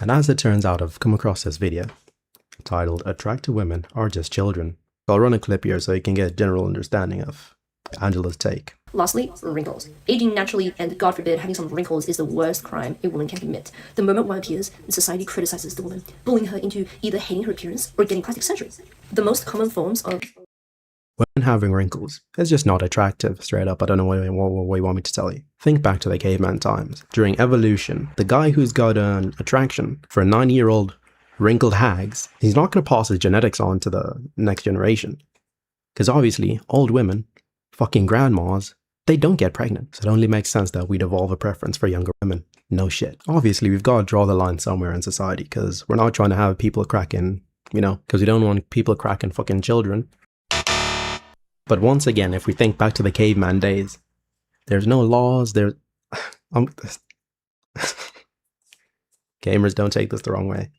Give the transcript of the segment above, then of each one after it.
And as it turns out, I've come across this video titled "Attractive Women Are Just Children." I'll run a clip here so you can get a general understanding of Angela's take. Lastly, wrinkles. Aging naturally and, God forbid, having some wrinkles is the worst crime a woman can commit. The moment one appears, society criticizes the woman, bullying her into either hating her appearance or getting plastic surgery. The most common forms of women having wrinkles is just not attractive, straight up. I don't know what you want me to tell you. Think back to the caveman times. During evolution, the guy who's got an attraction for 90-year-old wrinkled hags, he's not going to pass his genetics on to the next generation. Because obviously, old women, fucking grandmas, they don't get pregnant. So it only makes sense that we'd evolve a preference for younger women. No shit. Obviously, we've got to draw the line somewhere in society, because we're not trying to have people cracking, because we don't want people cracking fucking children. But once again, if we think back to the caveman days, there's no laws, gamers, don't take this the wrong way.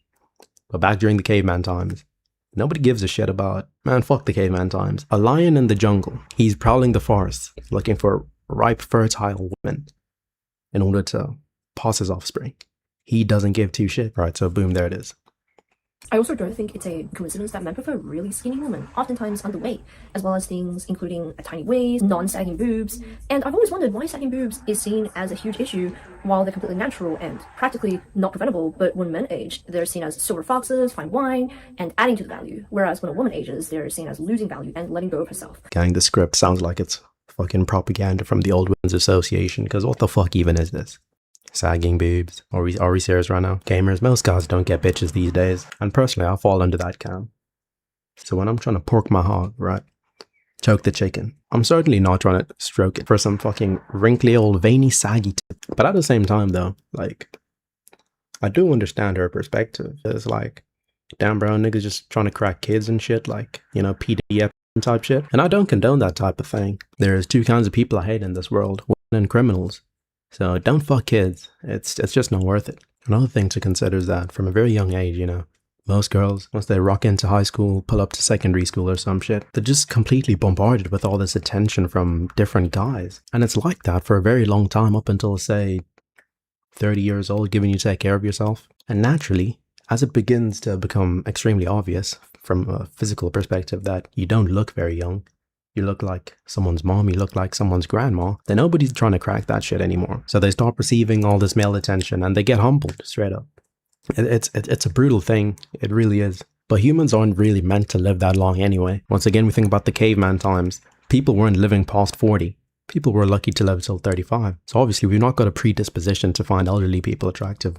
But back during the caveman times, nobody gives a shit about, man, fuck the caveman times. A lion in the jungle, he's prowling the forest, looking for ripe, fertile women in order to pass his offspring. He doesn't give two shit. Right, so boom, there it is. I also don't think it's a coincidence that men prefer really skinny women, oftentimes underweight, as well as things including a tiny waist, non-sagging boobs, and I've always wondered why sagging boobs is seen as a huge issue while they're completely natural and practically not preventable, but when men age, they're seen as silver foxes, fine wine, and adding to the value, whereas when a woman ages, they're seen as losing value and letting go of herself. Gang, the script sounds like it's fucking propaganda from the Old Women's Association, because what the fuck even is this? Sagging boobs. Are we serious right now? Gamers, most guys don't get bitches these days. And personally, I fall under that camp. So when I'm trying to pork my hog, right? Choke the chicken. I'm certainly not trying to stroke it for some fucking wrinkly old veiny saggy tip. But at the same time though, like, I do understand her perspective. It's like, damn bro, niggas just trying to crack kids and shit, like, PD type shit. And I don't condone that type of thing. There's two kinds of people I hate in this world, women and criminals. So don't fuck kids. It's just not worth it. Another thing to consider is that from a very young age, most girls, once they rock into high school, pull up to secondary school or some shit, they're just completely bombarded with all this attention from different guys. And it's like that for a very long time, up until, say, 30 years old, given you take care of yourself. And naturally, as it begins to become extremely obvious from a physical perspective that you don't look very young, you look like someone's mom, you look like someone's grandma, then nobody's trying to crack that shit anymore. So they stop receiving all this male attention and they get humbled straight up. It's a brutal thing. It really is. But humans aren't really meant to live that long anyway. Once again, we think about the caveman times. People weren't living past 40. People were lucky to live till 35. So obviously we've not got a predisposition to find elderly people attractive.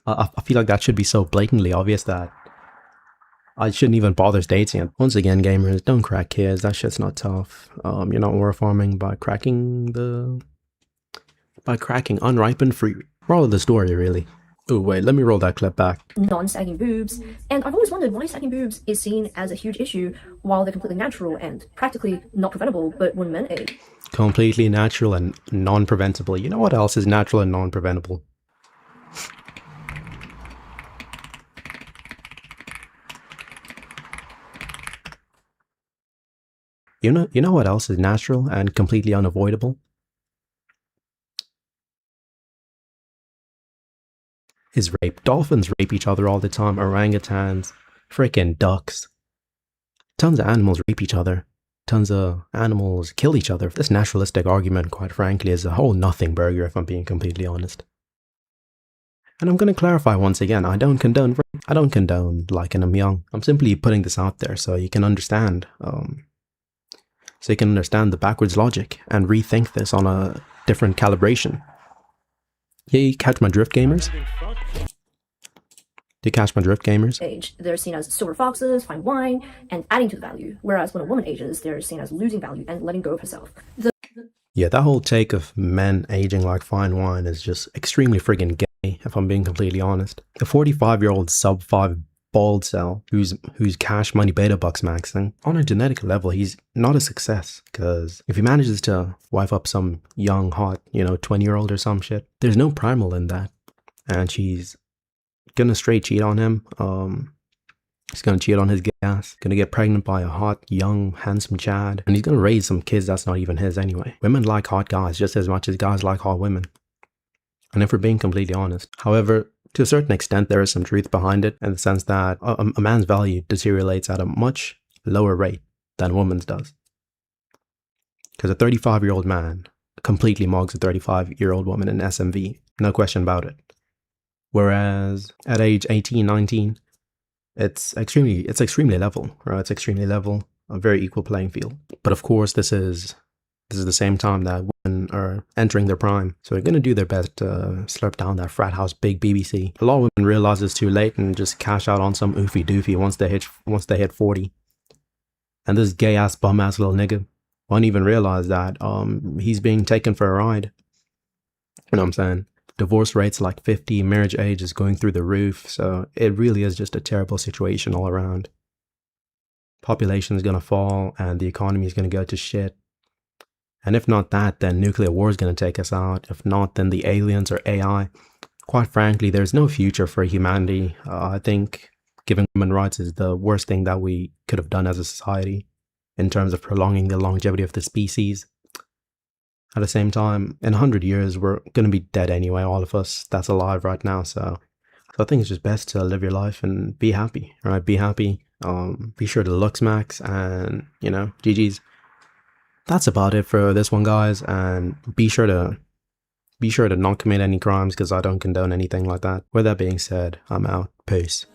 I feel like that should be so blatantly obvious that I shouldn't even bother stating it. Once again, gamers, don't crack kids. That shit's not tough. You're not warfarming by cracking unripened fruit. Moral of the story, really. Oh wait, let me roll that clip back. Non-sagging boobs, and I've always wondered why sagging boobs is seen as a huge issue while they're completely natural and practically not preventable, but when men age. Completely natural and non-preventable. You know what else is natural and non-preventable? You know what else is natural and completely unavoidable? Is rape. Dolphins rape each other all the time. Orangutans, freaking ducks. Tons of animals rape each other. Tons of animals kill each other. This naturalistic argument, quite frankly, is a whole nothing burger, if I'm being completely honest. And I'm going to clarify once again, I don't condone liking them young. I'm simply putting this out there so you can understand. So you can understand the backwards logic and rethink this on a different calibration. Yeah, you catch my drift, gamers? Do you catch my drift, gamers? Age, they're seen as silver foxes, fine wine, and adding to the value, whereas when a woman ages, they're seen as losing value and letting go of herself. Yeah, that whole take of men aging like fine wine is just extremely friggin' gay, if I'm being completely honest. A 45-year-old sub-5 bald cell who's cash money beta bucks maxing, on a genetic level he's not a success, because if he manages to wife up some young hot 20-year-old or some shit, there's no primal in that, and she's gonna straight cheat on him. He's gonna cheat on his gay ass, gonna get pregnant by a hot young handsome chad, and he's gonna raise some kids that's not even his anyway. Women like hot guys just as much as guys like hot women. And if we're being completely honest. However, to a certain extent, there is some truth behind it in the sense that a man's value deteriorates at a much lower rate than a woman's does. Because a 35-year-old man completely mugs a 35-year-old woman in SMV. No question about it. Whereas at age 18, 19, it's extremely level, right? It's extremely level, a very equal playing field. But of course, this is the same time that women are entering their prime. So they're going to do their best to slurp down that frat house big BBC. A lot of women realize it's too late and just cash out on some oofy doofy once they hit 40. And this gay ass bum ass little nigga won't even realize that he's being taken for a ride. You know what I'm saying? Divorce rates like 50, marriage age is going through the roof. So it really is just a terrible situation all around. Population is going to fall and the economy is going to go to shit. And if not that, then nuclear war is going to take us out. If not, then the aliens or AI. Quite frankly, there's no future for humanity. I think giving women rights is the worst thing that we could have done as a society in terms of prolonging the longevity of the species. At the same time, in 100 years, we're going to be dead anyway, all of us that's alive right now. So I think it's just best to live your life and be happy, right? Be happy. Be sure to lux max and, you know, GG's. That's about it for this one, guys, and be sure to not commit any crimes because I don't condone anything like that. With that being said, I'm out. Peace.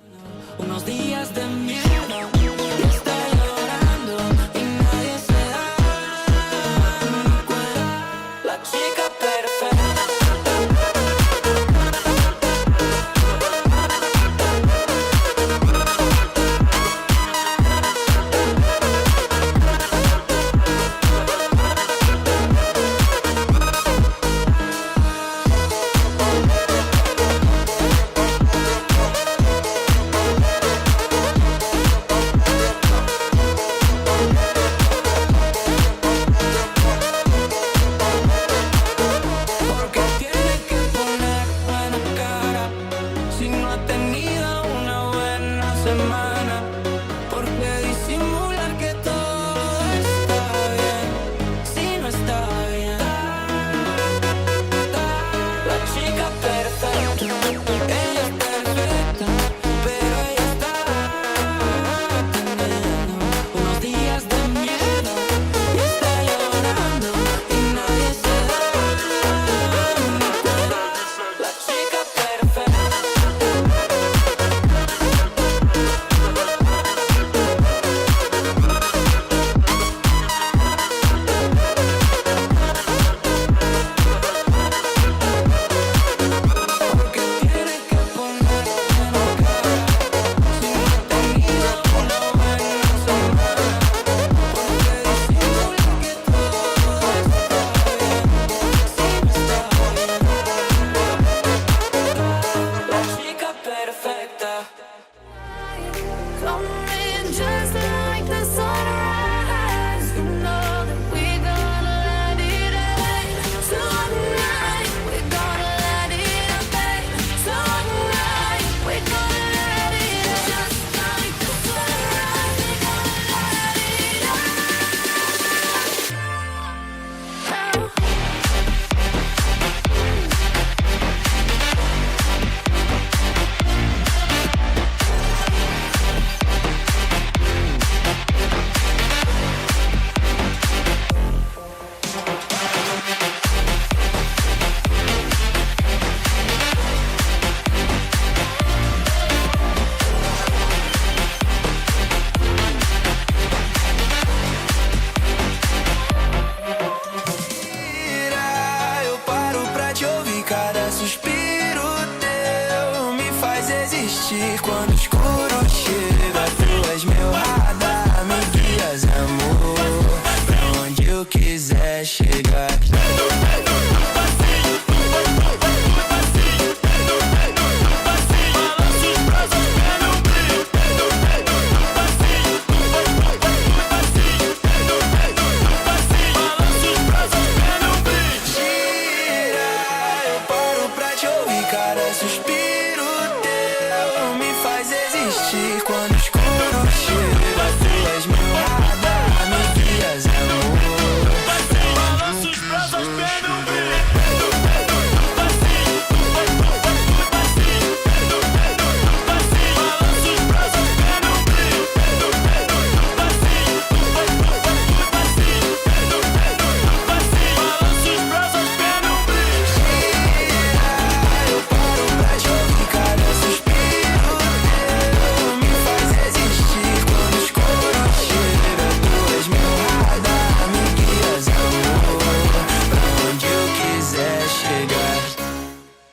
Quando o escuro chega, tu és meu radar, me guias, amor, pra onde eu quiser chegar. Gira, eu paro pra te ouvir, cada suspiro teu me faz existir quando escuro.